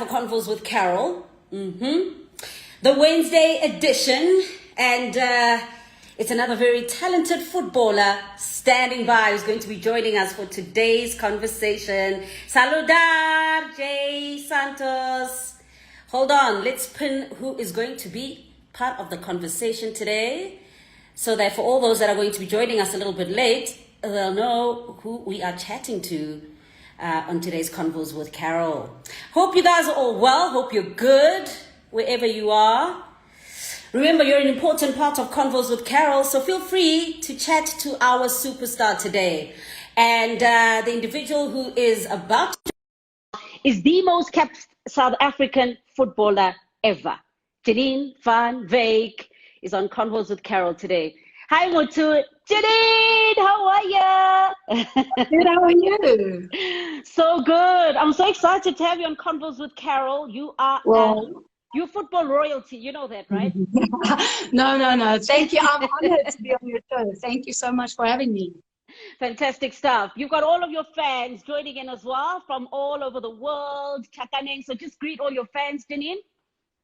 for Convos with Carol. The Wednesday edition, and it's another very talented footballer standing by who's going to be joining us for today's conversation. Saludar, Jay Santos. Hold on, let's pin who is going to be part of the conversation today, so that for all those that are going to be joining us a little bit late, they'll know who we are chatting to on today's Convos with Carol. Hope you guys are all well. Hope you're good wherever you are. Remember, you're an important part of Convos with Carol, so feel free to chat to our superstar today. And the individual who is about to is the most kept South African footballer ever. Janine Van Wyk is on Convos with Carol today. Hi, Mutu. Janine, how are you? Good, how are you? So good. I'm so excited to have you on Convos with Carol. You are you're football royalty. You know that, right? No. Thank you. I'm honored to be on your show. Thank you so much for having me. Fantastic stuff. You've got all of your fans joining in as well from all over the world. So just greet all your fans, Janine.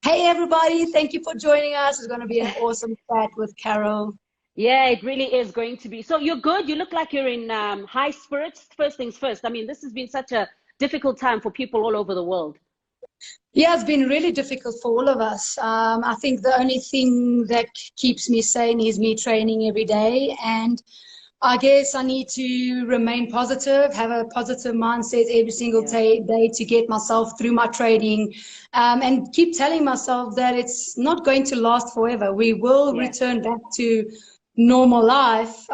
Hey, everybody. Thank you for joining us. It's going to be an awesome chat with Carol. Yeah, it really is going to be. So you're good. You look like you're in high spirits. First things first. I mean, this has been such a difficult time for people all over the world. Yeah, it's been really difficult for all of us. I think the only thing that keeps me sane is me training every day. And I guess I need to remain positive, have a positive mindset every single day to get myself through my training, and keep telling myself that it's not going to last forever. We will return back to normal life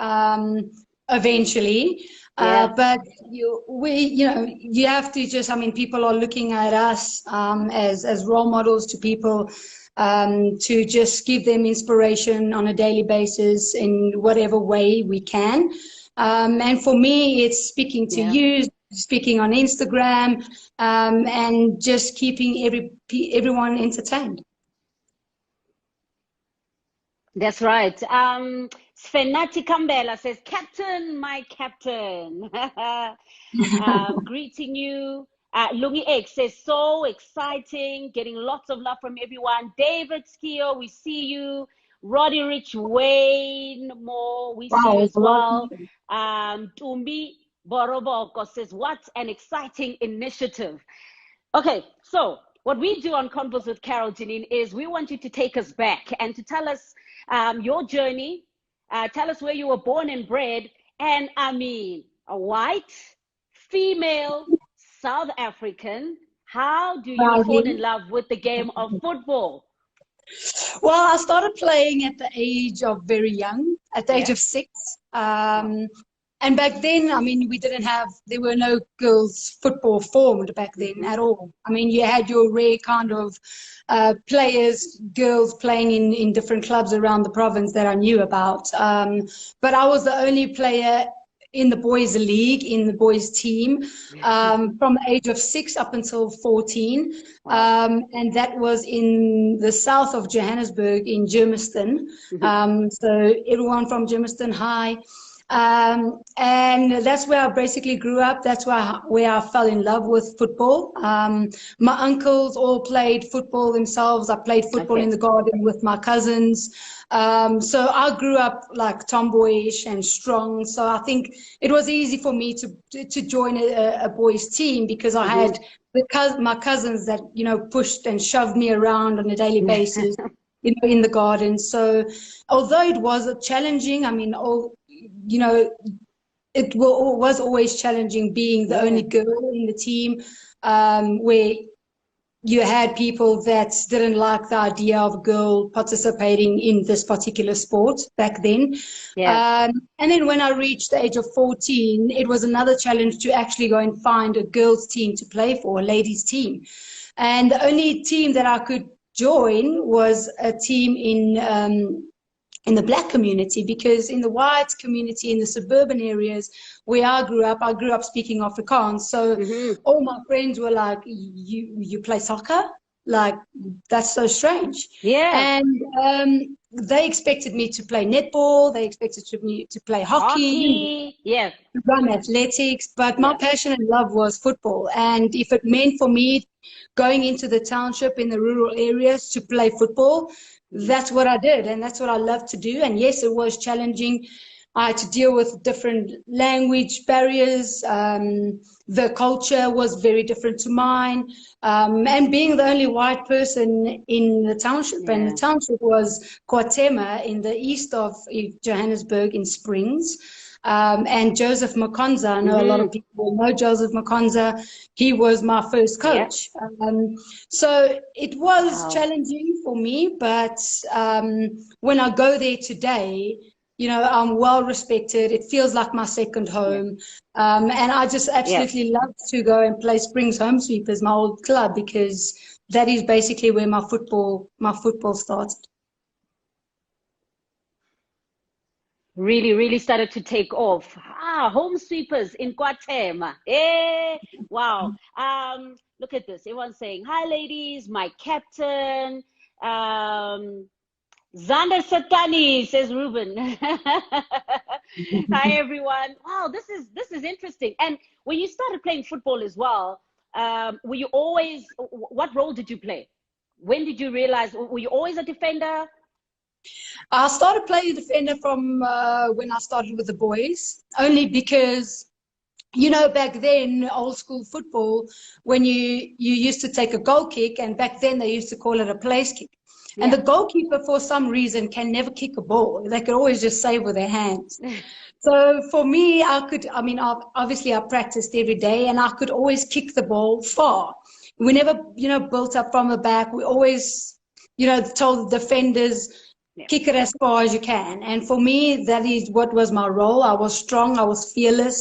eventually. But you have to just, I mean, people are looking at us as role models to people, to just give them inspiration on a daily basis in whatever way we can. And for me, it's speaking to you, speaking on Instagram, and just keeping everyone entertained. That's right. Svenati Kambela says, Captain, my captain. Greeting you. Lungi X says, so exciting, getting lots of love from everyone. David Skio, we see you. Roddy Rich Wayne Moore, we see you as well. Tumbi Boroboko says, what an exciting initiative. Okay, so what we do on Convos with Carol, Janine, is we want you to take us back and to tell us your journey. Tell us where you were born and bred. And I mean, a white, female, South African. How do you fall in love with the game of football? Well, I started playing at the age of very young, at the age of 6. And back then, I mean, there were no girls' football formed back then at all. I mean, you had your rare kind of players, girls playing in different clubs around the province that I knew about. But I was the only player in the boys' league, in the boys' team, from the age of 6 up until 14. And that was in the south of Johannesburg, in Germiston. So everyone from Germiston High. And that's where I basically grew up. That's where I fell in love with football. My uncles all played football themselves. I played football in the garden with my cousins. So I grew up like tomboyish and strong. So I think it was easy for me to join a boys team, because I had my cousins that, pushed and shoved me around on a daily basis in the garden. So although it was challenging, I mean, it was always challenging being the only girl in the team, where you had people that didn't like the idea of a girl participating in this particular sport back then. And then when I reached the age of 14, it was another challenge to actually go and find a girls' team to play for, a ladies' team. And the only team that I could join was a team in the black community, because in the white community, in the suburban areas where I grew up speaking Afrikaans. So all my friends were like, you play soccer? like, that's so strange. Yeah. And they expected me to play netball. They expected me to play hockey, Hockey. Yeah. run athletics, but my Yeah. passion and love was football. And if it meant for me going into the township in the rural areas to play football, that's what I did. And that's what I love to do. And yes, it was challenging. I had to deal with different language barriers. The culture was very different to mine. And being the only white person in the township, and the Yeah. township was Kwatema in the east of Johannesburg in Springs. And Joseph Makonza, I know a lot of people know Joseph Makonza. He was my first Yeah. coach. So it was Wow. challenging for me, but when I go there today, you know, I'm well respected. It feels like my second Yeah. home. And I just Yeah. absolutely love to go and play Springs Home Sweepers, my old club, because that is basically where my football started. Really started to take off. Home sweepers in Guatemala. Wow. Look at this. Everyone's saying, hi, ladies, my captain. Zander Satani, says Ruben. Hi, everyone. Wow, this is interesting. And when you started playing football as well, were you always, what role did you play? When did you realize, were you always a defender? I started playing defender from when I started with the boys, only because, you know, back then, old school football, when you used to take a goal kick, and back then they used to call it a place kick. And Yeah. the goalkeeper, for some reason, can never kick a ball. They could always just save with their hands. So for me, obviously I practiced every day, and I could always kick the ball far. We never, you know, built up from the back. We always, you know, told the defenders, Yeah. kick it as far as you can. And for me, that is what was my role. I was strong. I was fearless.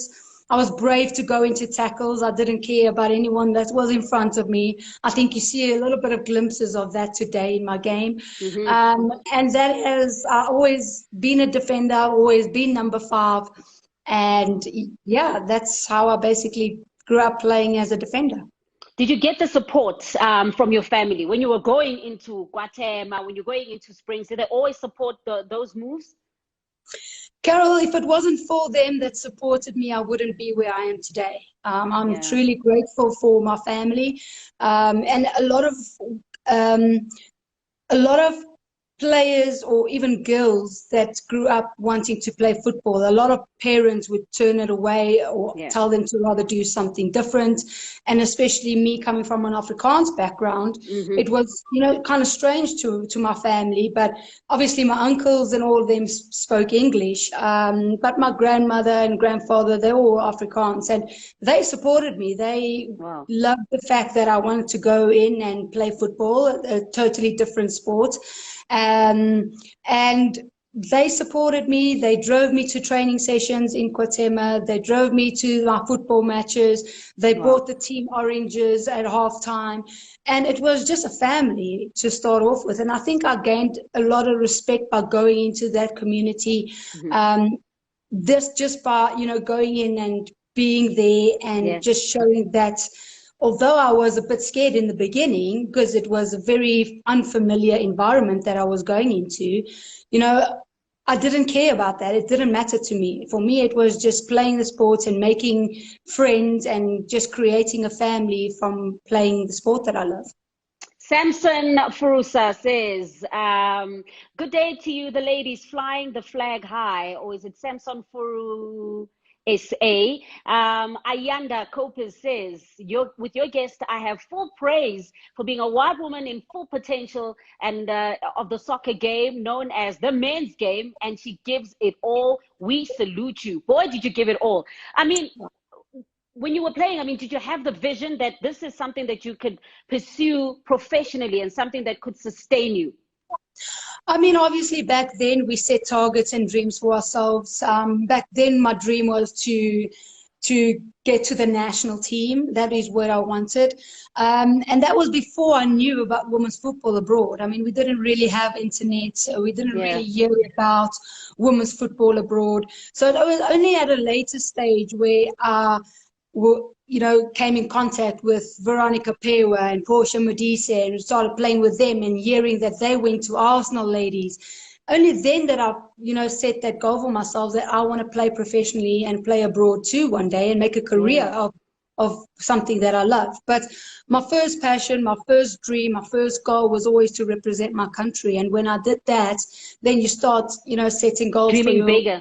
I was brave to go into tackles. I didn't care about anyone that was in front of me. I think you see a little bit of glimpses of that today in my game. And that has always been a defender, always been number 5. And yeah, that's how I basically grew up playing as a defender. Did you get the support from your family when you were going into Guatemala, when you're going into Springs? Did they always support those moves? Carol, if it wasn't for them that supported me, I wouldn't be where I am today. I'm Yeah. truly grateful for my family, and um, a lot of players or even girls that grew up wanting to play football. A lot of parents would turn it away or Yeah. tell them to rather do something different. And especially me coming from an Afrikaans background, it was, you know, kind of strange to my family. But obviously my uncles and all of them spoke English. But my grandmother and grandfather, they were all Afrikaans, and they supported me. They Wow. loved the fact that I wanted to go in and play football, a totally different sport. And they supported me. They drove me to training sessions in Kwatema. They drove me to my football matches. They bought the team oranges at halftime. And it was just a family to start off with. And I think I gained a lot of respect by going into that community. This just by, you know, going in and being there and just showing that although I was a bit scared in the beginning because it was a very unfamiliar environment that I was going into, you know, I didn't care about that. It didn't matter to me. For me, it was just playing the sport and making friends and just creating a family from playing the sport that I love. Samson Furusa says, good day to you, the ladies flying the flag high. Or is it Samson Furu SA? Ayanda Kopis says, with your guest, I have full praise for being a white woman in full potential and of the soccer game known as the men's game. And she gives it all. We salute you. Boy, did you give it all. I mean, when you were playing, I mean, did you have the vision that this is something that you could pursue professionally and something that could sustain you? I mean, obviously back then we set targets and dreams for ourselves. Back then my dream was to get to the national team. That is what I wanted. And that was before I knew about women's football abroad. I mean, we didn't really have internet, so we didn't really hear about women's football abroad. So it was only at a later stage where came in contact with Veronica Pewa and Portia Modise and started playing with them and hearing that they went to Arsenal ladies. Only then that I, set that goal for myself that I want to play professionally and play abroad too one day and make a career of something that I love. But my first passion, my first dream, my first goal was always to represent my country. And when I did that, then you start, setting goals Dreaming for bigger.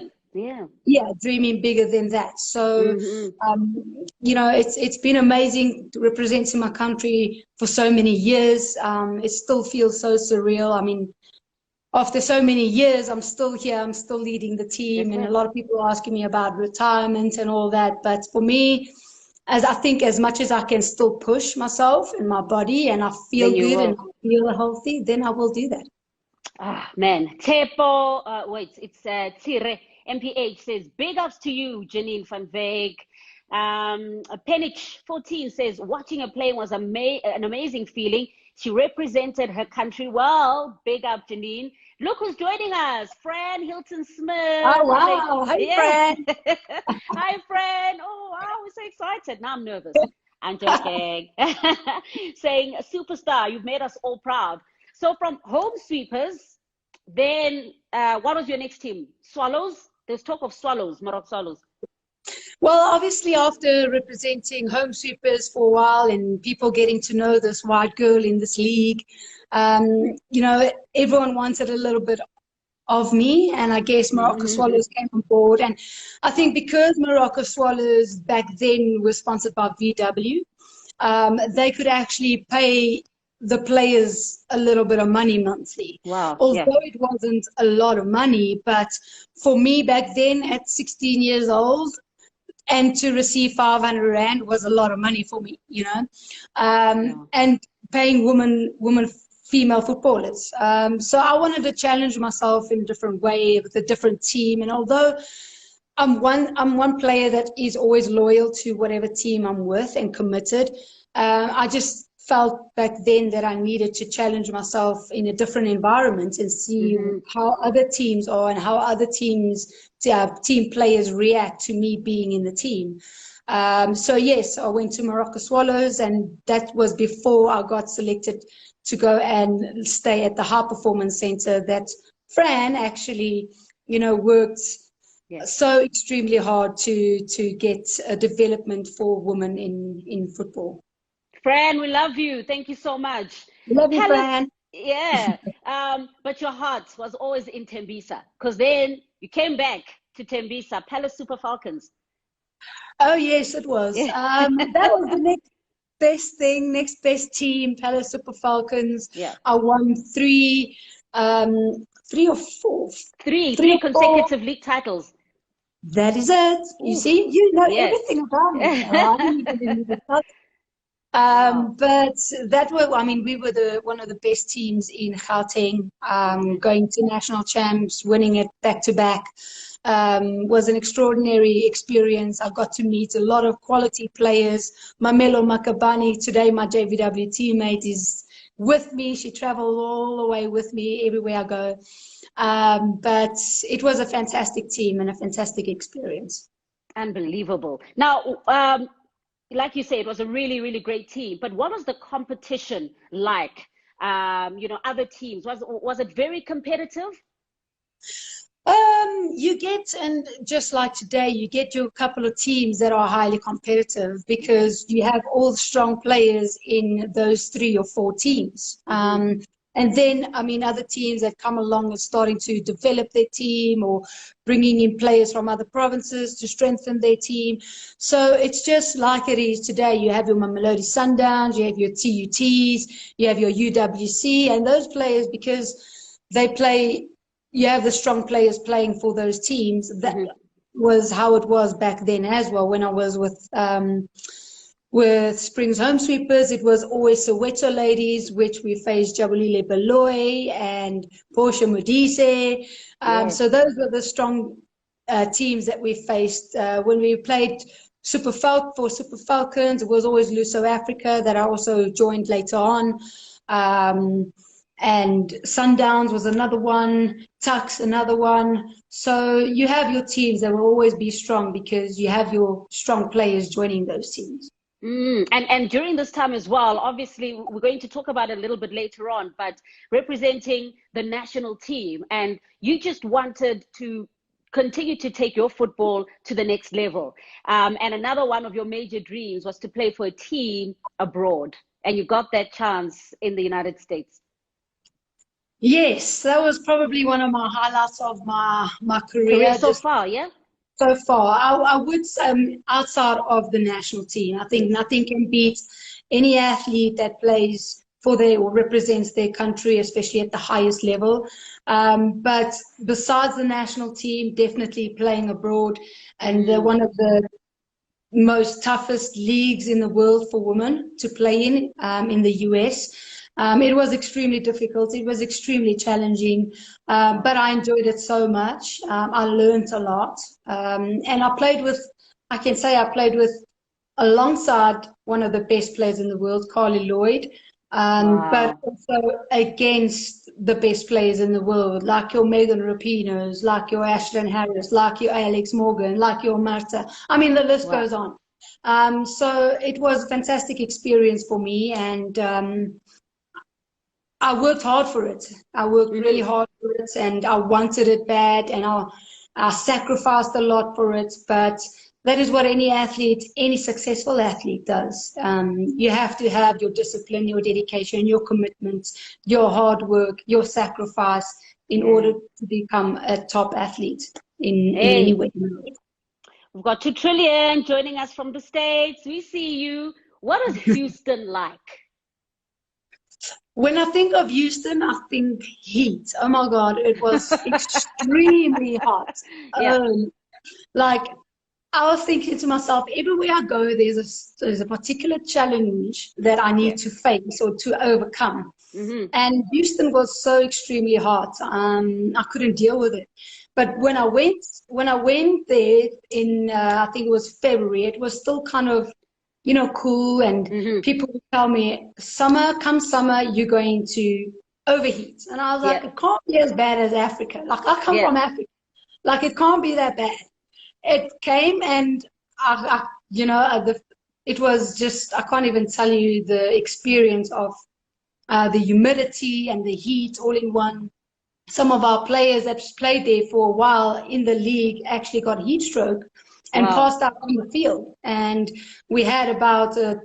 Yeah, dreaming bigger than that. So, it's been amazing representing my country for so many years. It still feels so surreal. I mean, after so many years, I'm still here. I'm still leading the team. That's And it. a lot of people are asking me about retirement and all that. But for me, as much as I can still push myself and my body and I feel Then you good and will. I feel healthy, then I will do that. Ah, man. Tepo, it's Tire. MPH says, big ups to you, Janine Van Wyk. Penich 14 says, watching her play was an amazing feeling. She represented her country well. Big up, Janine. Look who's joining us. Fran Hilton Smith. Oh, wow. Hey, Yeah. Fran. Hi, Fran. Oh, wow. We're so excited. Now I'm nervous. I'm joking. Saying, superstar, you've made us all proud. So from Home Sweepers, then what was your next team? Swallows? There's talk of Swallows, Morocco Swallows. Well, obviously, after representing Home Sweepers for a while and people getting to know this white girl in this league, everyone wanted a little bit of me, and I guess Morocco Swallows came on board. And I think because Morocco Swallows back then was sponsored by VW, they could actually pay the players a little bit of money monthly. Wow. Although it wasn't a lot of money, but for me back then at 16 years old, and to receive 500 Rand was a lot of money for me, and paying female footballers. So I wanted to challenge myself in a different way with a different team. And although I'm one player that is always loyal to whatever team I'm with and committed, I just felt back then that I needed to challenge myself in a different environment and see how other teams are and how other team players react to me being in the team. So yes, I went to Morocco Swallows, and that was before I got selected to go and stay at the High Performance Center that Fran actually, worked so extremely hard to get a development for women in football. Fran, we love you. Thank you so much. Love you, Fran. Yeah. But your heart was always in Tembisa, because then you came back to Tembisa, Palace Super Falcons. Oh, yes, it was. That was the next best thing, next best team, Palace Super Falcons. Yeah. I won three or four. Three consecutive league titles. That is it. You see, you know everything about me. I didn't even need to touch. But that we were one of the best teams in Gauteng, going to national champs, winning it back to back. Was an extraordinary experience. I got to meet a lot of quality players. Mamelo Makabani, today my JVW teammate, is with me. She traveled all the way with me everywhere I go. But it was a fantastic team and a fantastic experience. Unbelievable. Now, like you say, it was a really, really great team. But what was the competition like? Other teams, was it very competitive? You get, and just like today, you get your couple of teams that are highly competitive because you have all strong players in those 3 or 4 teams. And then, other teams that come along and starting to develop their team or bringing in players from other provinces to strengthen their team. So it's just like it is today. You have your Mamelodi Sundowns, you have your TUTs, you have your UWC, and those players, because they play, you have the strong players playing for those teams. That was how it was back then as well. When I was with Springs Home Sweepers, it was always Soweto ladies, which we faced Tshabalala Baloyi and Portia Modise. So those were the strong teams that we faced. When we played Super Falcons, it was always Luso Africa that I also joined later on. And Sundowns was another one, Tuks another one. So you have your teams that will always be strong because you have your strong players joining those teams. And during this time as well, obviously, we're going to talk about it a little bit later on, but representing the national team, and you just wanted to continue to take your football to the next level. And another one of your major dreams was to play for a team abroad, and you got that chance in the United States. Yes, that was probably one of my highlights of my career. So far, yeah? So far, I would say outside of the national team, I think nothing can beat any athlete that plays for their or represents their country, especially at the highest level. But besides the national team, definitely playing abroad, and one of the most toughest leagues in the world for women to play in the US. It was extremely difficult. It was extremely challenging, but I enjoyed it so much. I learned a lot. And I can say I played with alongside one of the best players in the world, Carly Lloyd, but also against the best players in the world, like your Megan Rapinos, like your Ashlyn Harris, like your Alex Morgan, like your Marta. I mean, the list goes on. So it was a fantastic experience for me, and I worked hard for it. I worked really hard for it, and I wanted it bad, and I sacrificed a lot for it. But that is what any athlete, any successful athlete does. You have to have your discipline, your dedication, your commitment, your hard work, your sacrifice in order to become a top athlete in any way. We've got 2 Trillion joining us from the States. We see you. What is Houston like? When I think of Houston, I think heat. Oh my God, it was extremely hot. Like, I was thinking to myself, everywhere I go, there's a particular challenge that I need to face or to overcome. And Houston was so extremely hot. I couldn't deal with it. But when I went there in, I think it was February, it was still kind of, cool, and people would tell me, come summer, you're going to overheat. And I was like, it can't be as bad as Africa. Like, I come from Africa. Like, it can't be that bad. It came, and it was just, I can't even tell you the experience of the humidity and the heat all in one. Some of our players that played there for a while in the league actually got heat stroke and passed out on the field. And we had about a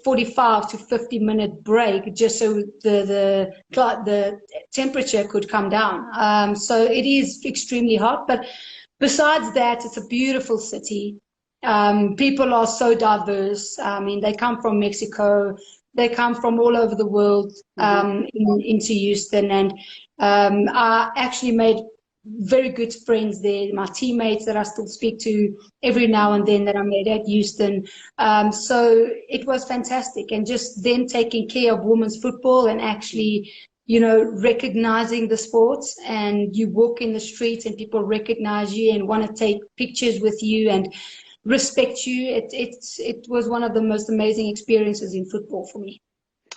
45 to 50-minute break just so the temperature could come down. So it is extremely hot. But besides that, it's a beautiful city. People are so diverse. I mean, they come from Mexico. They come from all over the world into Houston. And I actually made very good friends there. My teammates that I still speak to every now and then that I made at Houston. So it was fantastic. And just then taking care of women's football and actually, recognizing the sports, and you walk in the streets and people recognize you and want to take pictures with you and respect you. It was one of the most amazing experiences in football for me.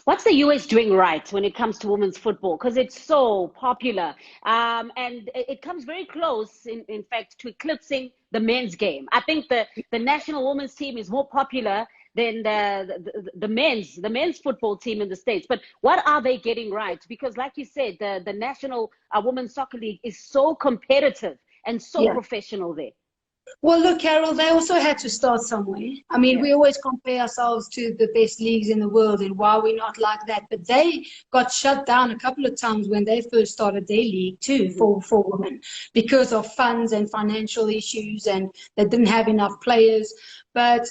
What's the US doing right when it comes to women's football? Because it's so popular, and it comes very close, in fact, to eclipsing the men's game. I think the national women's team is more popular than the men's football team in the States. But what are they getting right? Because like you said, the National Women's Soccer League is so competitive and so professional there. Well, look, Carol, they also had to start somewhere. I mean, we always compare ourselves to the best leagues in the world, and why we're not like that. But they got shut down a couple of times when they first started their league too for women because of funds and financial issues, and they didn't have enough players. But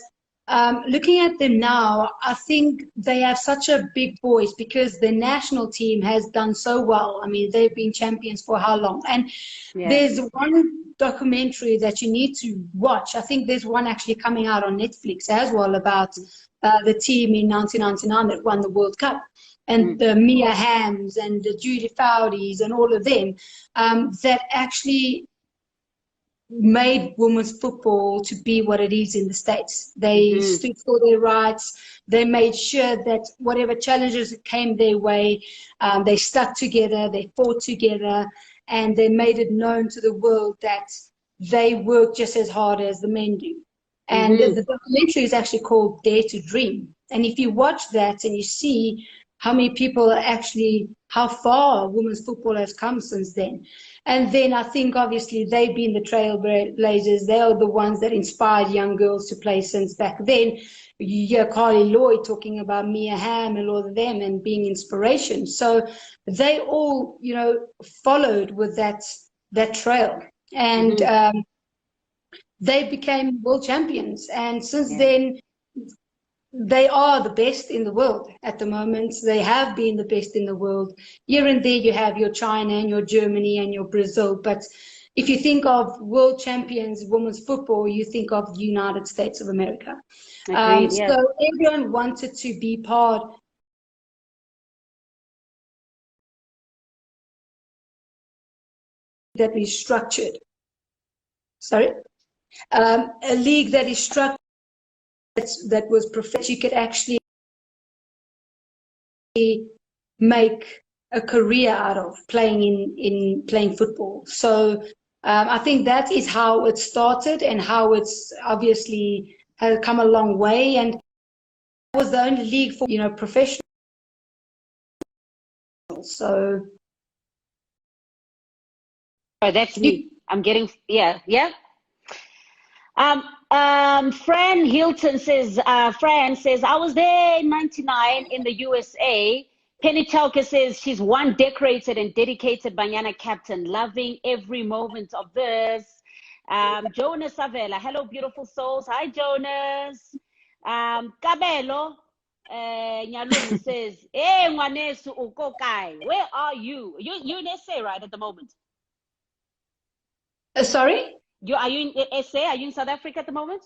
looking at them now, I think they have such a big voice because the national team has done so well. I mean, they've been champions for how long? And there's one documentary that you need to watch. I think there's one actually coming out on Netflix as well about the team in 1999 that won the World Cup, and the Mia Hamms and the Judy Fowdies and all of them that actually made women's football to be what it is in the States. They stood for their rights. They made sure that whatever challenges came their way, they stuck together, they fought together, and they made it known to the world that they work just as hard as the men do. And the documentary is actually called Dare to Dream. And if you watch that and you see how many people are actually, how far women's football has come since then. And then I think obviously they've been the trailblazers. They are the ones that inspired young girls to play since back then. You hear Carly Lloyd talking about Mia Hamm and all of them and being inspiration. So they all, you know, followed with that trail. And they became world champions. And since then, they are the best in the world at the moment. They have been the best in the world. Here and there you have your China and your Germany and your Brazil. But if you think of world champions, women's football, you think of the United States of America. Agreed, So everyone wanted to be part that is structured. Sorry? A league that is structured, that was professional. You could actually make a career out of playing in playing football. So I think that is how it started and how it's obviously has come a long way. And it was the only league for, you know, professionals. So oh, that's me. I'm getting Fran Hilton says, Fran says, I was there in 99 in the USA. Penny Chalker says she's one decorated and dedicated Banyana captain, loving every moment of this. Jonas Avela, hello, beautiful souls. Hi, Jonas. Kabelo Nyalung says, hey, Ngwanesu Ukokai, where are you? You're in SA, right, at the moment? Sorry? Are you in SA? Are you in South Africa at the moment?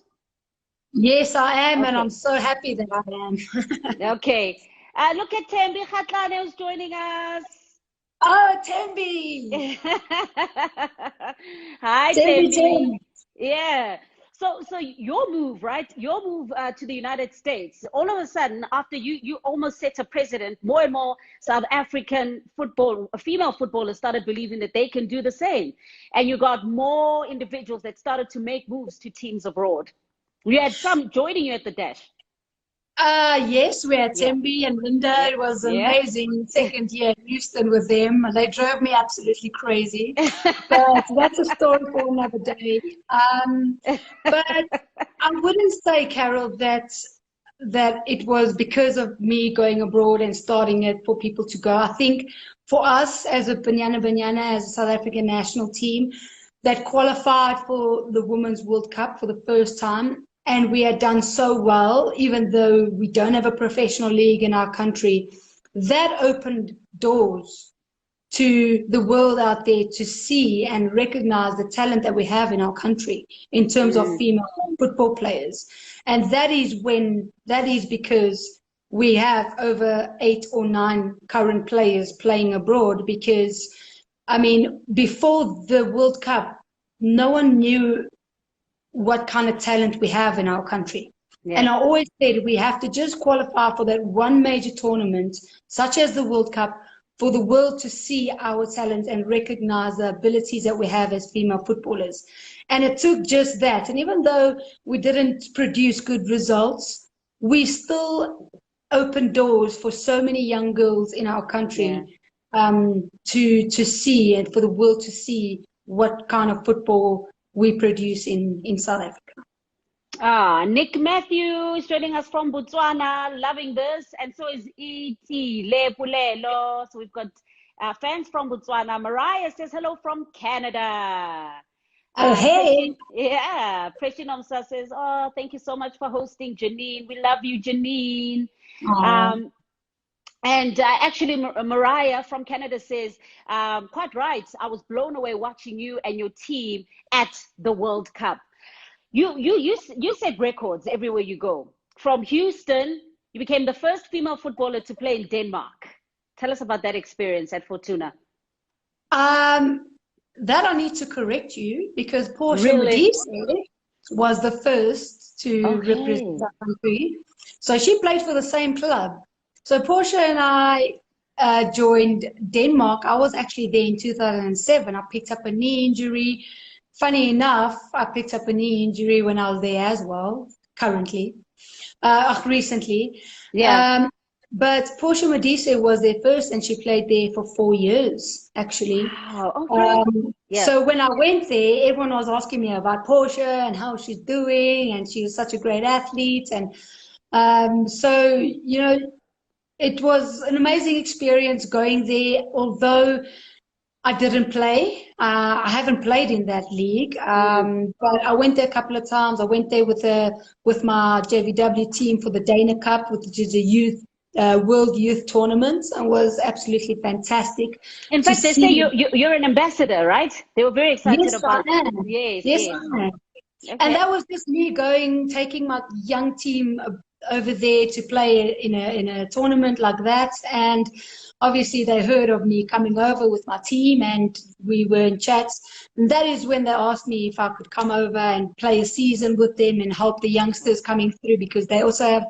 Yes, I am, and I'm so happy that I am. Okay. Look at Tembi Khatlane who's joining us. Oh, Tembi. Hi, Tembi. Yeah. So your move, right? Your move to the United States. All of a sudden, after you almost set a precedent, more and more South African female footballers started believing that they can do the same, and you got more individuals that started to make moves to teams abroad. We had some joining you at the Dash. Yes, we had Tembi and Linda. It was amazing. Second year in Houston with them. They drove me absolutely crazy. But that's a story for another day. But I wouldn't say, Carol, that it was because of me going abroad and starting it for people to go. I think for us as a Banyana, as a South African national team that qualified for the Women's World Cup for the first time, and we had done so well, even though we don't have a professional league in our country, that opened doors to the world out there to see and recognize the talent that we have in our country in terms of female football players. And that is because we have over 8 or 9 current players playing abroad. Because, I mean, before the World Cup, no one knew what kind of talent we have in our country. And I always said we have to just qualify for that one major tournament, such as the World Cup, for the world to see our talent and recognize the abilities that we have as female footballers. And it took just that. And even though we didn't produce good results, we still opened doors for so many young girls in our country to see, and for the world to see what kind of football we produce in South Africa. Nick Matthew is joining us from Botswana, loving this, and so is E.T. Lepulelo. So we've got fans from Botswana. Mariah says hello from Canada. Oh, hey. Preshinomsa says, oh, thank you so much for hosting, Janine. We love you, Janine. And actually, Mariah from Canada says, quite right. I was blown away watching you and your team at the World Cup. You set records everywhere you go. From Houston, you became the first female footballer to play in Denmark. Tell us about that experience at Fortuna. That I need to correct you, because Portia Modise was the first to represent our country. So she played for the same club. So Portia and I joined Denmark. I was actually there in 2007. I picked up a knee injury, funny enough, I picked up a knee injury when I was there as well, recently. Yeah. But Portia Modise was there first, and she played there for 4 years, actually. Wow. Okay. Yeah. So when I went there, everyone was asking me about Portia and how she's doing, and she was such a great athlete. And so, it was an amazing experience going there, although I didn't play. I haven't played in that league, but I went there a couple of times. I went there with my JVW team for the Dana Cup, which is a World Youth Tournament, and was absolutely fantastic. In fact, they say you're an ambassador, right? They were very excited Yes, about. I am. Yes, I am. Okay. And that was just me taking my young team over there to play in a tournament like that. And obviously they heard of me coming over with my team, and we were in chats. And that is when they asked me if I could come over and play a season with them and help the youngsters coming through, because they also have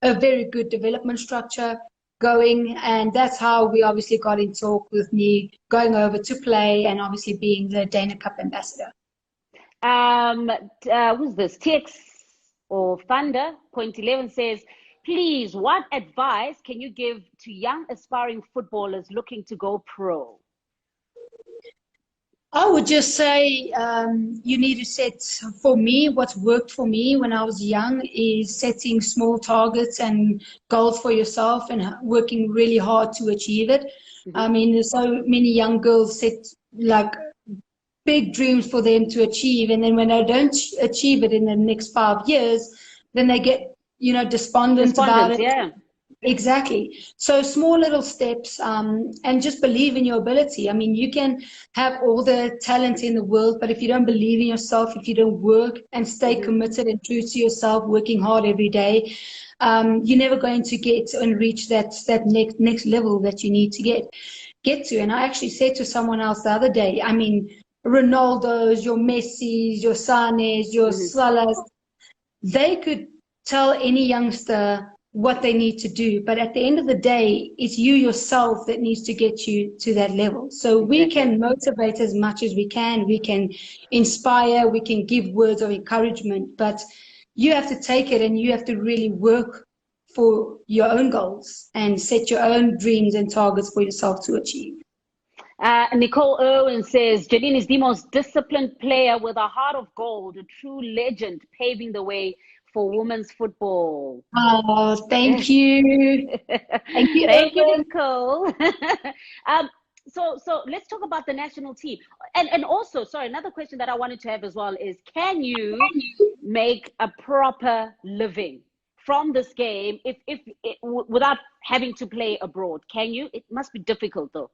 a very good development structure going. And that's how we obviously got in talk with me going over to play and obviously being the Dana Cup ambassador. Who's this? TX or Thunder Point 11 says, please, what advice can you give to young aspiring footballers looking to go pro? I would just say you need to set, for me, what's worked for me when I was young is setting small targets and goals for yourself and working really hard to achieve it. I mean, there's so many young girls set like big dreams for them to achieve, and then when they don't achieve it in the next 5 years, then they get despondent about it. Yeah. Exactly. So small little steps, and just believe in your ability. I mean, you can have all the talent in the world, but if you don't believe in yourself, if you don't work and stay committed and true to yourself, working hard every day, you're never going to get and reach that next level that you need to get to. And I actually said to someone else the other day, I mean, Ronaldo's, your Messi's, your Sane's, your Salah's, they could tell any youngster what they need to do. But at the end of the day, it's you yourself that needs to get you to that level. So we can motivate as much as we can. We can inspire. We can give words of encouragement. But you have to take it and you have to really work for your own goals and set your own dreams and targets for yourself to achieve. Nicole Irwin says, Janine is the most disciplined player with a heart of gold, a true legend, paving the way for women's football. Oh, thank you. Thank you, thank you, Nicole. So let's talk about the national team. And also, sorry, another question that I wanted to have as well is, can you make a proper living from this game without having to play abroad? Can you? It must be difficult though.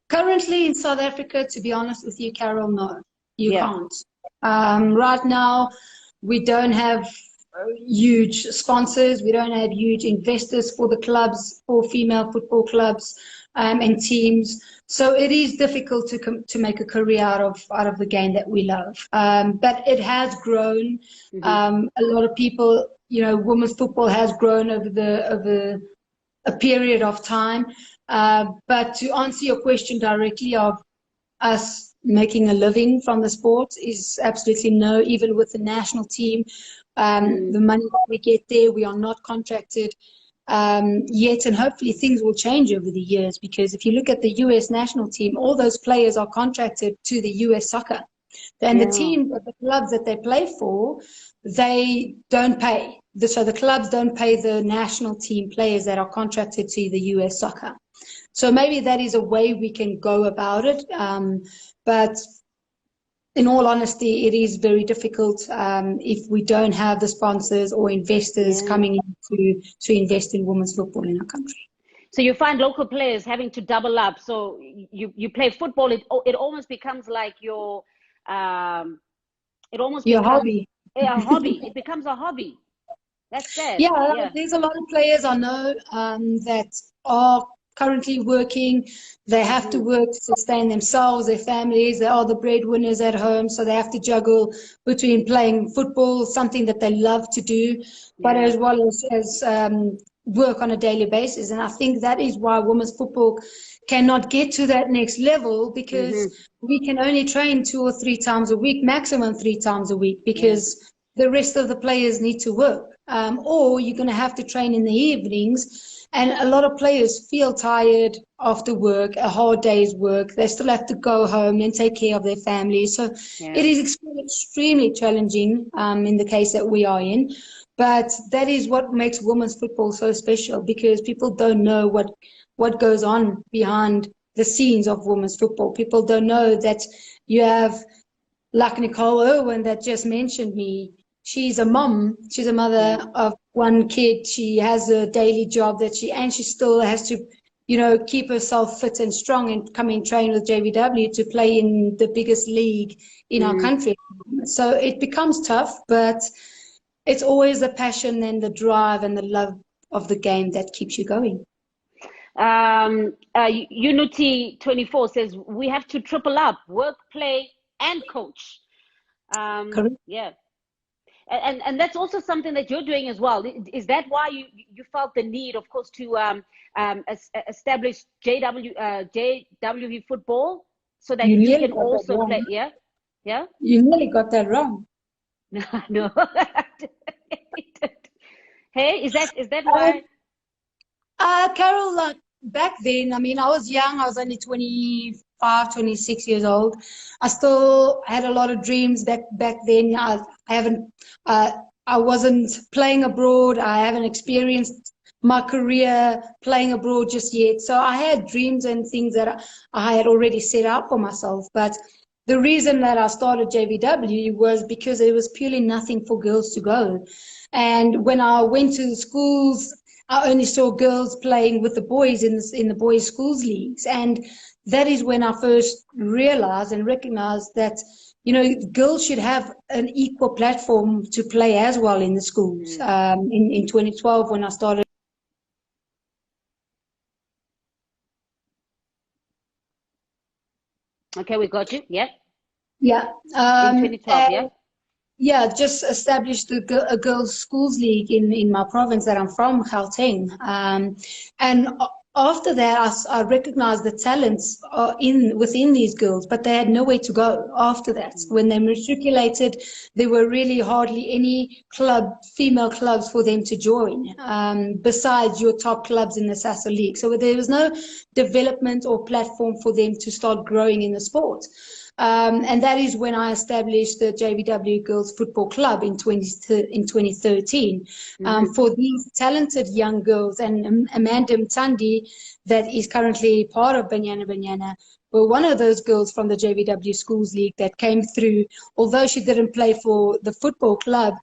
Currently in South Africa, to be honest with you, Carol, no, you can't. Right now, we don't have huge sponsors. We don't have huge investors for the clubs, for female football clubs and teams. So it is difficult to make a career out of the game that we love. But it has grown. A lot of people, women's football has grown over a period of time. But to answer your question directly of us making a living from the sport is absolutely no. Even with the national team, the money that we get there, we are not contracted yet, and hopefully things will change over the years, because if you look at the US national team, all those players are contracted to the US soccer. And the clubs that they play for, they don't pay. So the clubs don't pay the national team players that are contracted to the US soccer. So maybe that is a way we can go about it. But in all honesty, it is very difficult if we don't have the sponsors or investors coming in to invest in women's football in our country. So you find local players having to double up. So you play football, it almost becomes like your hobby. A hobby. It becomes a hobby. That's sad. Yeah, there's a lot of players I know that are currently working. They have to work to sustain themselves, their families. They are the breadwinners at home, so they have to juggle between playing football, something that they love to do, but as well as work on a daily basis. And I think that is why women's football cannot get to that next level, because we can only train 2 or 3 times a week, maximum 3 times a week, because the rest of the players need to work. Or you're going to have to train in the evenings. And a lot of players feel tired after work, a hard day's work. They still have to go home and take care of their families. So it is extremely challenging in the case that we are in. But that is what makes women's football so special, because people don't know what goes on behind the scenes of women's football. People don't know that you have, like Nicole Irwin that just mentioned me, she's a mom. She's a mother of 1 kid. She has a daily job and she still has to, keep herself fit and strong and come and train with JVW to play in the biggest league in our country. So it becomes tough, but it's always the passion and the drive and the love of the game that keeps you going. Unity 24 says we have to triple up: work, play, and coach. Correct. Yeah. And that's also something that you're doing as well. Is that why you felt the need, of course, to establish JWV football, so that you can also play? Yeah, yeah. You nearly got that wrong. No. Hey, is that why? Carol, back then, I mean, I was young. I was only 25, 26 years old. I still had a lot of dreams back then. I wasn't playing abroad. I haven't experienced my career playing abroad just yet. So I had dreams and things that I had already set out for myself. But the reason that I started JVW was because there was purely nothing for girls to go. And when I went to the schools, I only saw girls playing with the boys in the boys' schools leagues. And that is when I first realized and recognized that, girls should have an equal platform to play as well in the schools. In 2012, when I started. Okay, we got you. Yeah. Yeah. In 2012, yeah. Yeah, just established a girls' schools league in my province that I'm from, Gauteng. And after that, I recognized the talents within these girls, but they had nowhere to go after that. When they matriculated, there were really hardly any female clubs for them to join, besides your top clubs in the SASA League. So there was no development or platform for them to start growing in the sport. And that is when I established the JVW Girls Football Club in 2013 for these talented young girls. And Amanda Mtandi, that is currently part of Banyana, were one of those girls from the JVW Schools League that came through. Although she didn't play for the football club,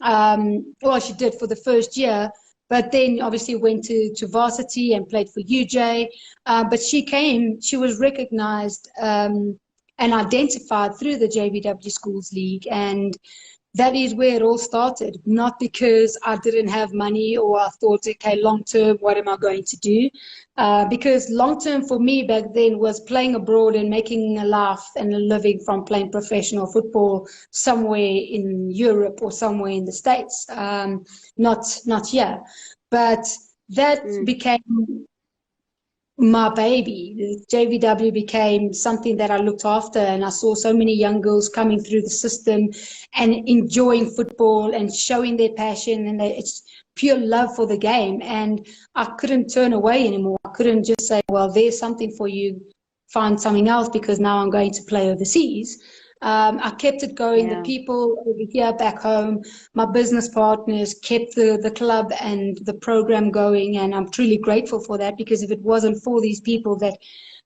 well, she did for the first year, but then obviously went to varsity and played for UJ. But she was recognized and identified through the JVW Schools League. And that is where it all started, not because I didn't have money or I thought, okay, long-term, what am I going to do? Because long-term for me back then was playing abroad and making a laugh and a living from playing professional football somewhere in Europe or somewhere in the States, not here. But that became my baby. The JVW became something that I looked after, and I saw so many young girls coming through the system and enjoying football and showing their passion, and it's pure love for the game. And I couldn't turn away anymore. I couldn't just say, well, there's something for you, find something else, because now I'm going to play overseas. I kept it going. The people over here back home, my business partners, kept the club and the program going, and I'm truly grateful for that, because if it wasn't for these people that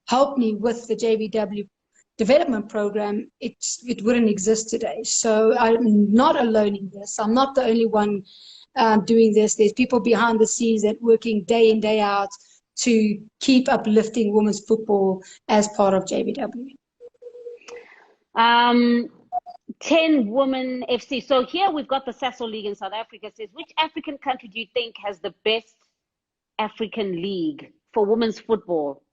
helped me with the JVW development program, it wouldn't exist today. So I'm not alone in this. I'm not the only one doing this. There's people behind the scenes that working day in, day out to keep uplifting women's football as part of JVW. 10 Women FC. So here we've got the Sasol League in South Africa. It says, which African country do you think has the best African league for women's football?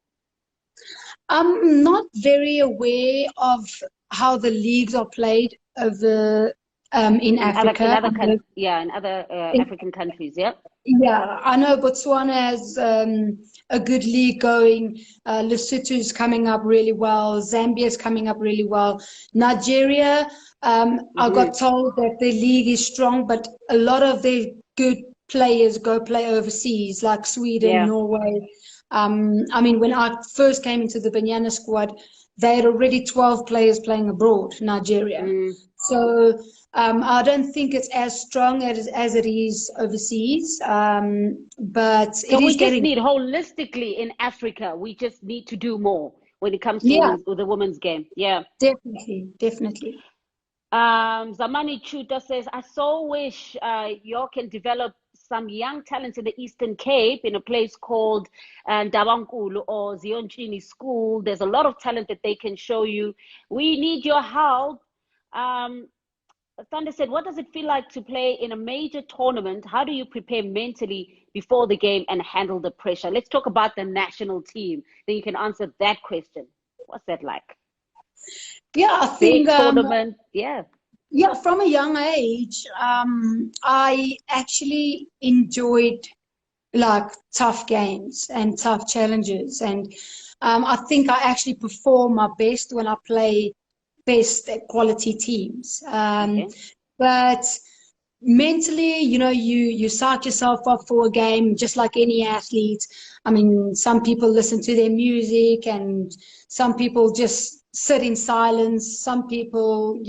I'm not very aware of how the leagues are played over in Africa. In other African countries, yeah. Yeah, I know Botswana has a good league going. Lesotho's coming up really well. Zambia's coming up really well. Nigeria, I got told that their league is strong, but a lot of their good players go play overseas, like Sweden, Norway. I mean, when I first came into the Banyana squad, they had already 12 players playing abroad, Nigeria. So I don't think it's as strong as it is overseas, but So it we is just getting. need holistically in Africa, we just need to do more when it comes to the women's game. Yeah. Definitely. Zamani Chuta says, I so wish you can develop some young talents in the Eastern Cape in a place called Ndabankulu or Zionchini School. There's a lot of talent that they can show you. We need your help. Thunder said, what does it feel like to play in a major tournament? How do you prepare mentally before the game and handle the pressure? Let's talk about the national team. Then you can answer that question. What's that like? Yeah, I think big tournament. Yeah, from a young age, I actually enjoyed like tough games and tough challenges, and I think I actually perform my best when I play best quality teams. But mentally, you psych yourself up for a game just like any athlete. I mean, some people listen to their music and some people just sit in silence. Some people,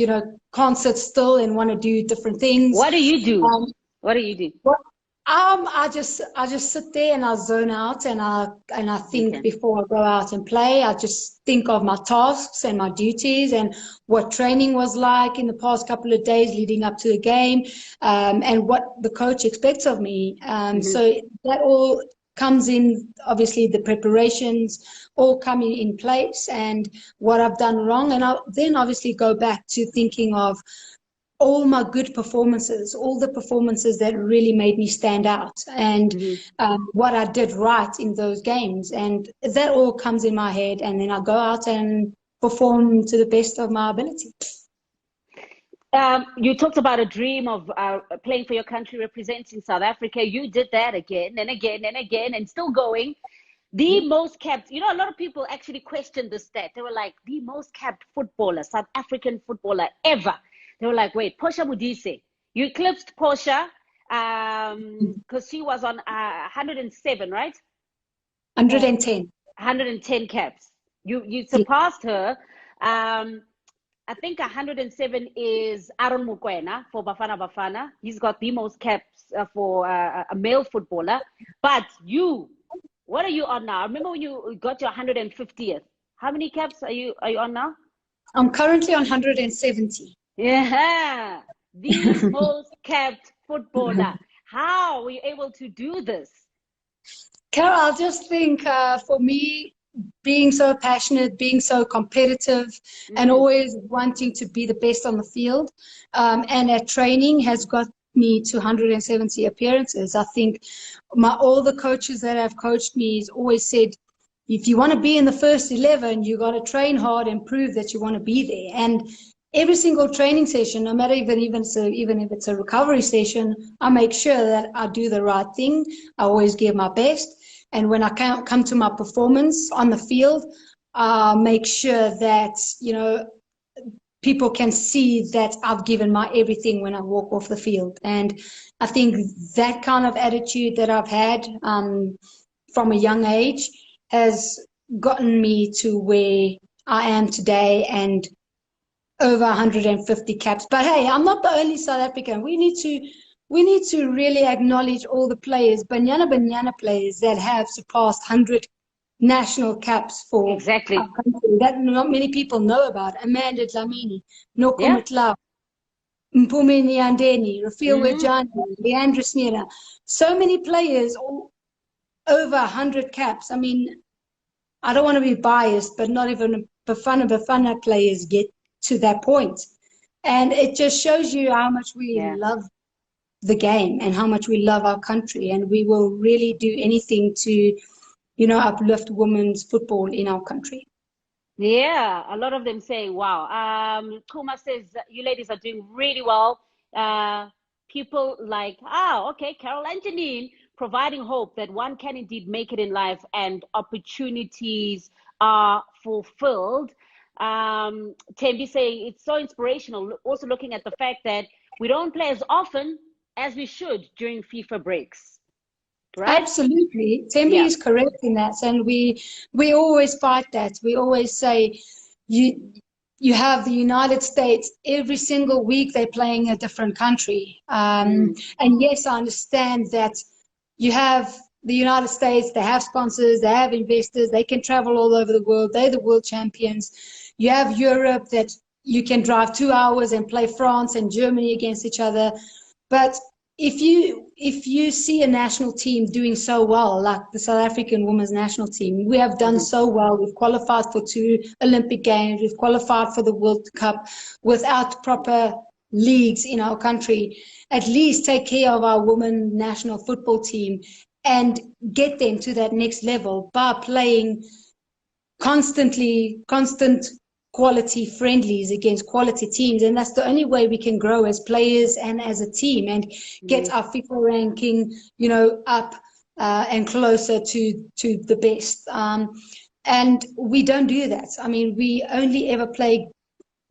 can't sit still and want to do different things. What do you do? What do you do? I just sit there and I zone out and I think before I go out and play. I just think of my tasks and my duties and what training was like in the past couple of days leading up to the game, and what the coach expects of me. So that all comes in, obviously the preparations all come in place and what I've done wrong. And I'll then obviously go back to thinking of all my good performances, all the performances that really made me stand out and what I did right in those games. And that all comes in my head and then I go out and perform to the best of my ability. You talked about a dream of playing for your country, representing South Africa. You did that again and again and again and still going. The most capped, a lot of people actually questioned the stat. They were like, the most capped footballer, South African footballer ever. They were like, wait, Portia Modise, you eclipsed Portia because she was on 107, right? 110. 110 caps. You surpassed her. I think 107 is Aaron Mokoena for Bafana Bafana. He's got the most caps for a male footballer. But what are you on now? I remember when you got your 150th. How many caps are you on now? I'm currently on 170. Yeah, the most capped footballer. How were you able to do this? Carol, I just think for me, being so passionate, being so competitive, and always wanting to be the best on the field, and at training has got me to 170 appearances. I think all the coaches that have coached me has always said, if you want to be in the first 11, you got to train hard and prove that you want to be there. And every single training session, no matter even if it's a recovery session, I make sure that I do the right thing. I always give my best. And when I come to my performance on the field, I make sure that, people can see that I've given my everything when I walk off the field. And I think that kind of attitude that I've had from a young age has gotten me to where I am today and over 150 caps. But hey, I'm not the only South African. We need to really acknowledge all the players, Banyana players that have surpassed 100 national caps for our country that not many people know about. Amanda Dlamini, Noko Mutlau, Mpumi Nyandeni, Rafiel Wejani, Leandra Smira. So many players, over 100 caps. I mean, I don't want to be biased, but not even Bafana players get to that point. And it just shows you how much we love the game and how much we love our country. And we will really do anything to, uplift women's football in our country. Yeah, a lot of them saying, wow. Kuma says, you ladies are doing really well. Uh, People like, okay, Carol and Janine, providing hope that one can indeed make it in life and opportunities are fulfilled. Tembi saying it's so inspirational. Also looking at the fact that we don't play as often as we should during FIFA breaks, right? Absolutely. Tembi Yeah. is correct in that. And we always fight that. We always say you you have the United States every single week they're playing a different country. Mm, And yes, I understand that you have the United States, they have sponsors, they have investors, they can travel all over the world, they're the world champions. You have Europe that you can drive 2 hours and play France and Germany against each other. But if you see a national team doing so well, like the South African women's national team, we have done mhm. so well. We've qualified for 2 Olympic Games. We've qualified for the World Cup without proper leagues in our country. At least take care of our women national football team and get them to that next level by playing constant quality friendlies against quality teams. And that's the only way we can grow as players and as a team and get Yes. our FIFA ranking, up and closer to the best. And we don't do that. I mean, we only ever play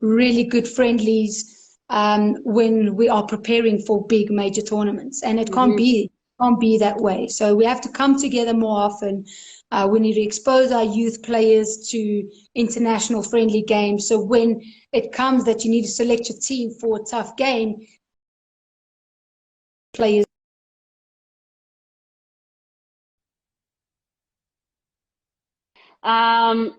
really good friendlies when we are preparing for big major tournaments, and it can't Hmm. be that way. So we have to come together more often. We need to expose our youth players to international friendly games. So when it comes that you need to select your team for a tough game, players. Um,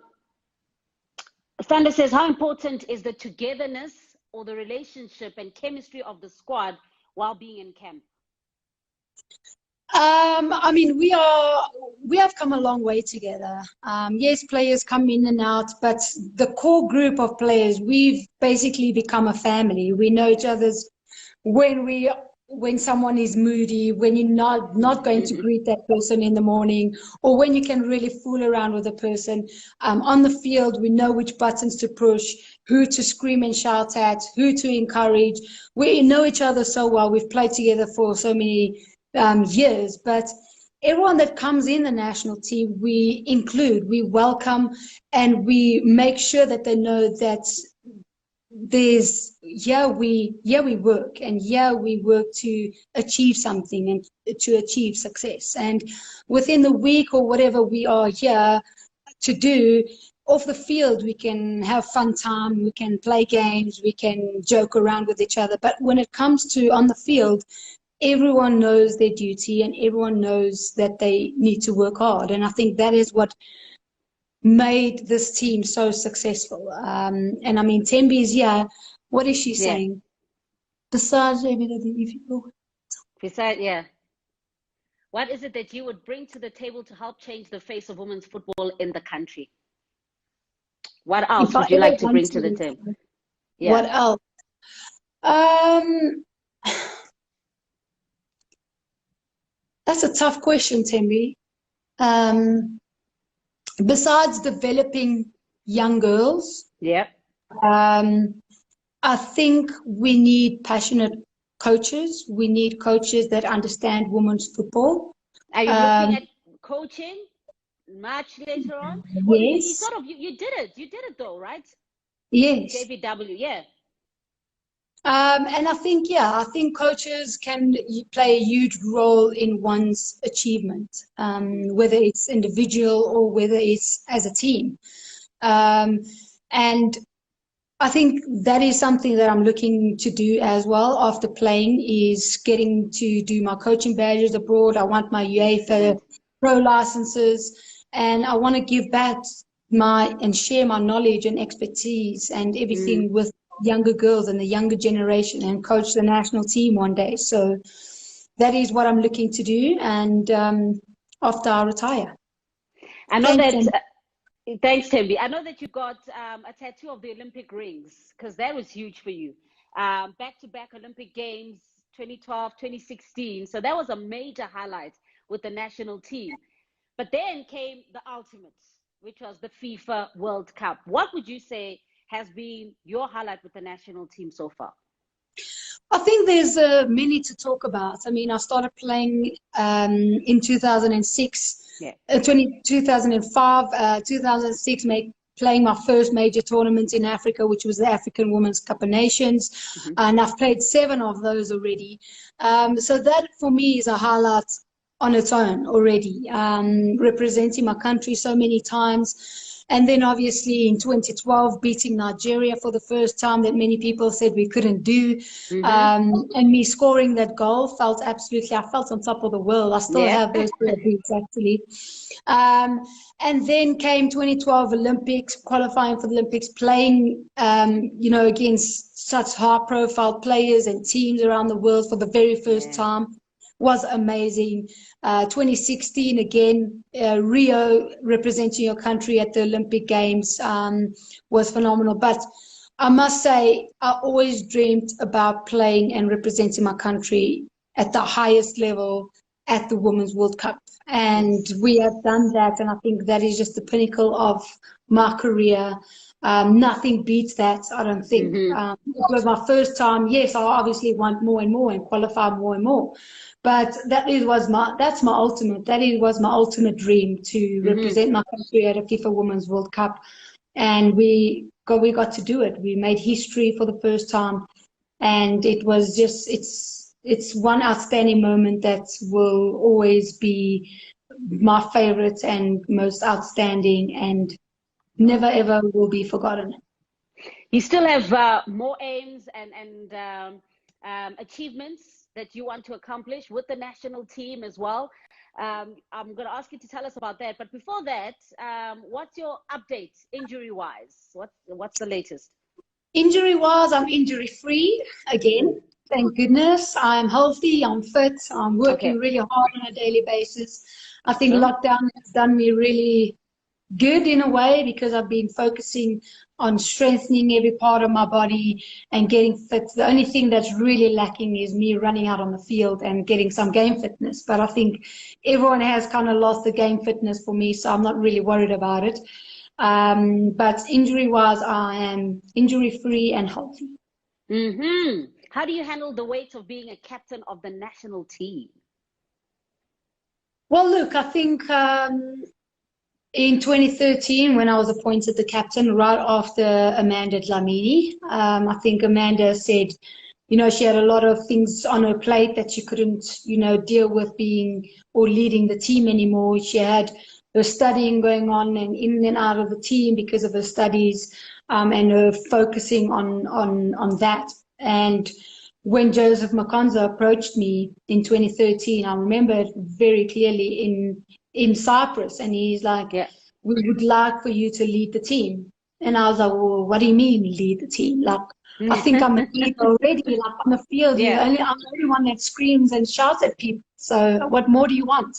Thunder says, how important is the togetherness or the relationship and chemistry of the squad while being in camp? I mean, we have come a long way together. Yes, players come in and out, but the core group of players, we've basically become a family. We know each other's when we when someone is moody, when you're not going to greet that person in the morning, or when you can really fool around with a person. On the field, we know which buttons to push, who to scream and shout at, who to encourage. We know each other so well. We've played together for so many years, but everyone that comes in the national team, we include, we welcome, and we make sure that they know that we work, and we work to achieve something and to achieve success. And within the week or whatever we are here to do, off the field we can have fun time, we can play games, we can joke around with each other. But when it comes to on the field, everyone knows their duty and everyone knows that they need to work hard. And I think that is what made this team so successful. And I mean, Tembi is here. What is she Yeah. saying? Besides, maybe the Besides, yeah. What is it that you would bring to the table to help change the face of women's football in the country? What if else I would you ever like to want bring to the to, table? what Yeah. else? Um, that's a tough question, Tembi. Um, Besides developing young girls, Yeah. um, I think we need passionate coaches. We need coaches that understand women's football. Are you looking Um, at coaching much later on? Well, you yes, sort of you did it. You did it though, right? yes. JVW, yeah. And I think coaches can play a huge role in one's achievement, whether it's individual or whether it's as a team. Um, and I think that is something that I'm looking to do as well after playing, is getting to do my coaching badges abroad. I want my UEFA Excellent. pro licenses, and I want to give back and share my knowledge and expertise and Mm. everything with younger girls and the younger generation, and coach the national team one day. So that is what I'm looking to do, and after I retire. I know Thanks, that. and Thanks, Tembi. I know that you got a tattoo of the Olympic rings because that was huge for you. Back-to-back Olympic Games, 2012, 2016. So that was a major highlight with the national team. But then came the ultimate. which was the FIFA World Cup. What would you say has been your highlight with the national team so far? I think there's many to talk about. I mean, I started playing in 2006, Yeah. 2005, 2006, playing my first major tournament in Africa, which was the African Women's Cup of Nations. Mm-hmm. And I've played 7 of those already. So that for me is a highlight on its own already, representing my country so many times. And then obviously in 2012, beating Nigeria for the first time that many people said we couldn't do. Mm-hmm. And me scoring that goal I felt on top of the world. I still have those beats actually. And then came 2012 Olympics, qualifying for the Olympics, playing, against such high-profile players and teams around the world for the very first time. Was amazing. 2016 again, Rio, representing your country at the Olympic Games, was phenomenal. But I must say, I always dreamed about playing and representing my country at the highest level at the Women's World Cup. And we have done that, and I think that is just the pinnacle of my career. Nothing beats that, I don't think. It was my first time. Yes, I obviously want more and more and qualify more and more. But was my ultimate dream to represent my country at a FIFA Women's World Cup. And we got to do it. We made history for the first time. And it was just, it's one outstanding moment that will always be my favorite and most outstanding, and never ever will be forgotten. You still have more aims and achievements that you want to accomplish with the national team as well. I'm going to ask you to tell us about that. But before that, what's your update injury-wise? What's the latest? Injury-wise, I'm injury-free again. Thank goodness. I'm healthy. I'm fit. I'm working really hard on a daily basis. I think lockdown has done me really good in a way, because I've been focusing on strengthening every part of my body and getting fit. The only thing that's really lacking is me running out on the field and getting some game fitness. But I think everyone has kind of lost the game fitness for me, so I'm not really worried about it. But injury-wise, I am injury-free and healthy. How do you handle the weight of being a captain of the national team? Well, look, I think in 2013, when I was appointed the captain, right after Amanda Dlamini, I think Amanda said, she had a lot of things on her plate that she couldn't, deal with being or leading the team anymore. She had her studying going on and in and out of the team because of her studies, and her focusing on that. And when Joseph Makonza approached me in 2013, I remember it very clearly in Cyprus, and he's like, we would like for you to lead the team. And I was like, well, what do you mean lead the team? Like, I think I'm a leader already, like on the field. I'm the only one that screams and shouts at people. So what more do you want?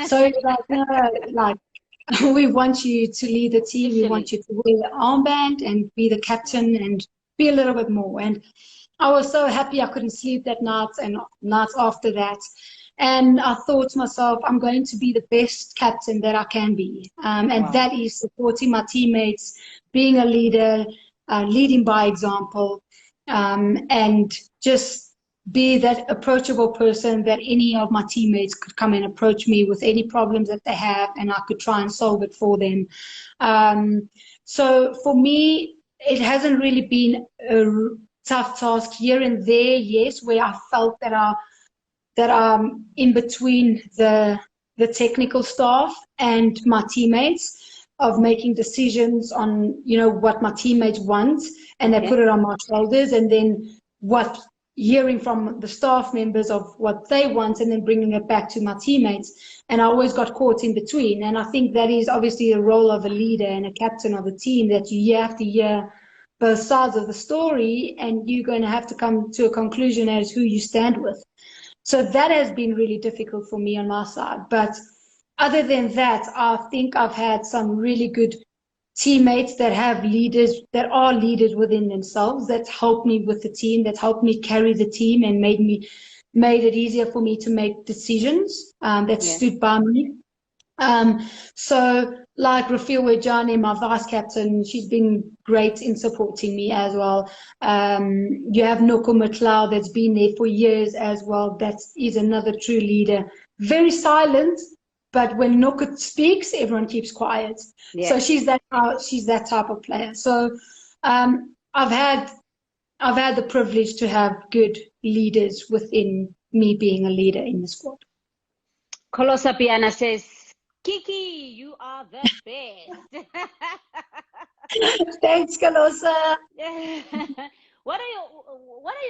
So it's like, no, like, we want you to lead the team. We want you to wear the armband and be the captain and be a little bit more. And I was so happy I couldn't sleep that night and nights after that. And I thought to myself, I'm going to be the best captain that I can be. And that is supporting my teammates, being a leader, leading by example, and just be that approachable person that any of my teammates could come and approach me with any problems that they have, and I could try and solve it for them. So for me, it hasn't really been a tough task here and there, yes, where I felt that I'm in between the technical staff and my teammates, of making decisions on, what my teammates want, and they put it on my shoulders, and then hearing from the staff members of what they want, and then bringing it back to my teammates. And I always got caught in between. And I think that is obviously the role of a leader and a captain of a team, that you have to hear both sides of the story, and you're going to have to come to a conclusion as who you stand with. So that has been really difficult for me on my side. But other than that, I think I've had some really good teammates that are leaders within themselves, that helped me with the team, that helped me carry the team, and made it easier for me to make decisions, that stood by me. So like Rafiel Wejane, my vice captain, she's been great in supporting me as well. You have Noko McLeod that's been there for years as well. That is another true leader. Very silent, but when Noko speaks, everyone keeps quiet. Yeah. So she's that type of player. So I've had the privilege to have good leaders within me being a leader in the squad. Kolosa Piana says, Kiki, you are the best. Thanks, Kalosa. What are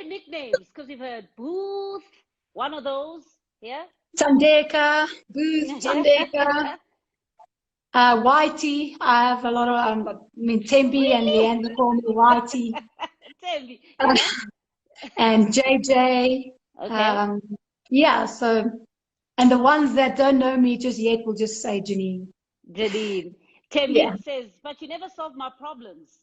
your nicknames? Because we've heard Booth, one of those, yeah? Tandeka, Booth, Tandeka, Whitey. I have a lot of, Tembi and Leander call me Whitey. Tembi, yeah? And JJ. Okay. Yeah, so, and the ones that don't know me just yet will just say Janine. Janine. Tembi says, but you never solve my problems.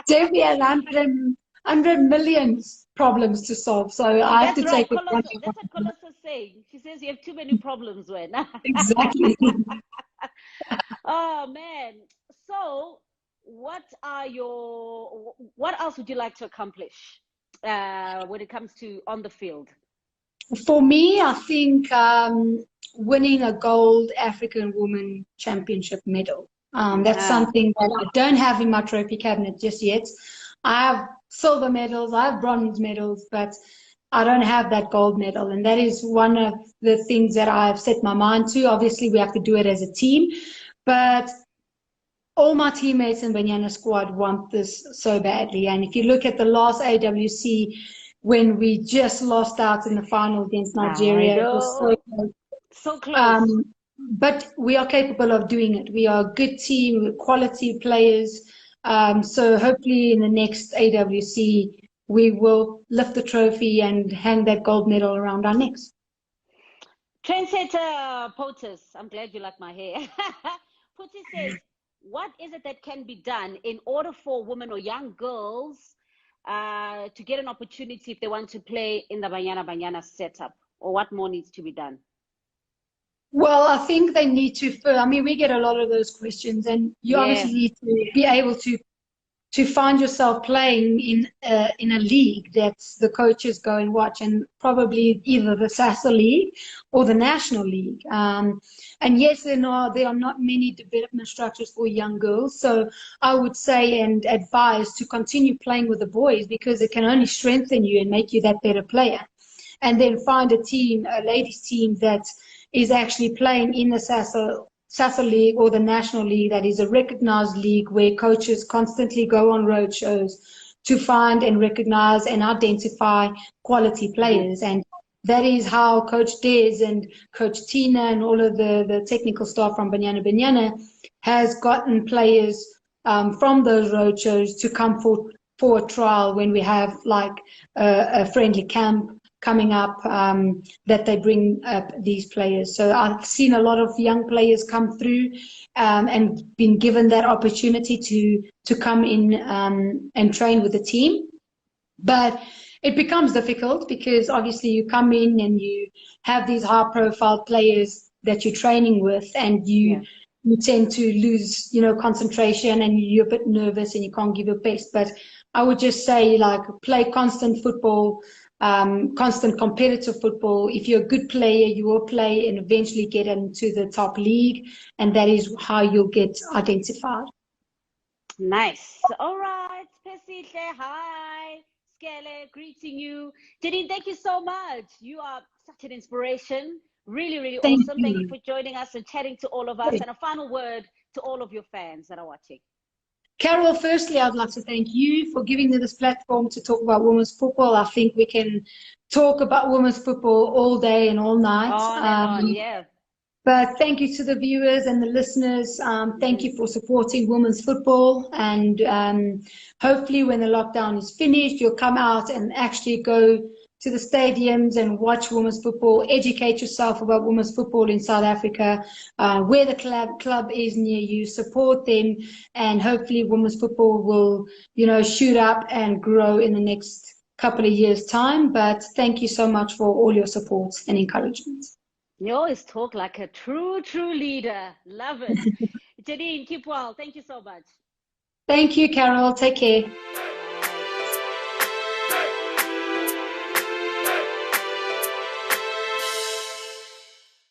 Tembi has 100 million problems to solve, so I have to take it. That's what Colosa's saying. She says you have too many problems, when. Exactly. Oh man. So what else would you like to accomplish when it comes to on the field? For me, I think winning a gold African Women Championship medal. That's something that I don't have in my trophy cabinet just yet. I have silver medals, I have bronze medals, but I don't have that gold medal. And that is one of the things that I've set my mind to. Obviously, we have to do it as a team, but all my teammates in Banyana squad want this so badly. And if you look at the last AWC, when we just lost out in the final against Nigeria, it was so close. So close. But we are capable of doing it. We are a good team with quality players. So hopefully in the next AWC, we will lift the trophy and hang that gold medal around our necks. Trendsetter POTUS, I'm glad you like my hair. POTUS says, what is it that can be done in order for women or young girls to get an opportunity if they want to play in the Banyana setup? Or what more needs to be done? Well, I think they need to, we get a lot of those questions, and you obviously need to be able to find yourself playing in a league that the coaches go and watch, and probably either the SASA League or the National League. And yes, there are not many development structures for young girls. So I would say and advise to continue playing with the boys, because it can only strengthen you and make you that better player. And then find a team, a ladies team that is actually playing in the SASA League or the National League, that is a recognized league where coaches constantly go on road shows to find and recognize and identify quality players. And that is how Coach Des and Coach Tina and all of the technical staff from Banyana has gotten players from those road shows to come for a trial when we have like a friendly camp coming up, that they bring up these players. So I've seen a lot of young players come through and been given that opportunity to come in and train with the team. But it becomes difficult because obviously you come in and you have these high profile players that you're training with, and you tend to lose, concentration, and you're a bit nervous and you can't give your best. But I would just say, like, play constant football, constant competitive football. If you're a good player, you will play and eventually get into the top league, and that is how you'll get identified. Nice. All right. Pesihle, hi. Skele, greeting you. Janine, thank you so much. You are such an inspiration. Really, really awesome. Thank you for joining us and chatting to all of us. And a final word to all of your fans that are watching. Carol, firstly, I'd like to thank you for giving me this platform to talk about women's football. I think we can talk about women's football all day and all night. On and on, yeah. But thank you to the viewers and the listeners. Thank you for supporting women's football. And hopefully when the lockdown is finished, you'll come out and actually go to the stadiums and watch women's football, educate yourself about women's football in South Africa, where the club is near you, support them, and hopefully women's football will, shoot up and grow in the next couple of years' time. But thank you so much for all your support and encouragement. You always talk like a true leader. Love it. Janine, keep well. Thank you so much. Thank you, Carol. Take care.